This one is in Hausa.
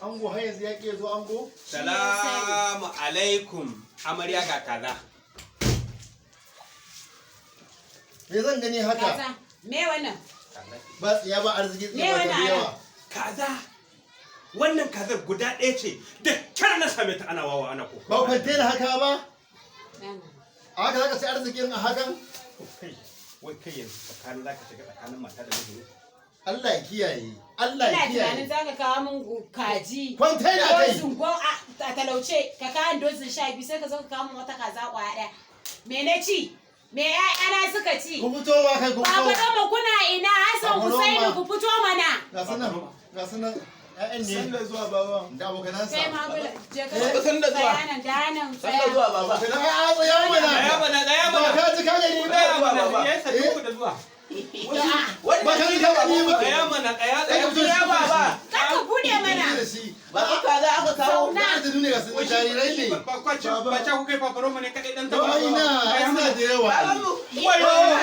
Ango har yanzu ya ke zo ango? Salamu alaikum. Amarya ga kaza. Me zan gani haka? Kaza. Me wannan? Ba tsiya ba arziki tsiya ba ta yawa. Kaza. Wannan kazar guda ɗaya ce da kyar na same ta ana wawa ana koko. Ba kwante da haka ba? Nan. A haka zaka ci arzikin a hakan? Kai, wai kai yanzu tsakanin zaka shiga tsakanin mata da miji. Allah ya kiyaye. Allah ya Ina kiyaye. tunanin zaka kawo min kaji. Kwante da kai. Dozin gon a talauce ka kawo dozin 12 sai ka zo ka kawo min wata kaza kwaya ɗaya. Me na ci? Me ƴaƴana suka ci? Ku fito ba kai ku fito. Baba Roma kuna ina Hassan Husaini ku fito mana. Ga sunan. Ga sunan. ƴaƴan ne. Sanda zuwa baba. Da abokanansa. Kai ma bula je ka. Sanda zuwa. Dayanan dayanan. Sanda zuwa baba. Abokanan a tsaya mana. Tsaya mana. Ba ka ji ka gani ba. Ya saki ku da zuwa. Ba ka ji ka gani ba. Tsaya mana, tsaya Tsaya baba. Ka bude mana. Ba ka za aka kawo. Da ta nuna ga sunan jarirai ne. Ba ca ku kai fafaroma ne kaɗai ɗan Ba ina da yawa. Wayo!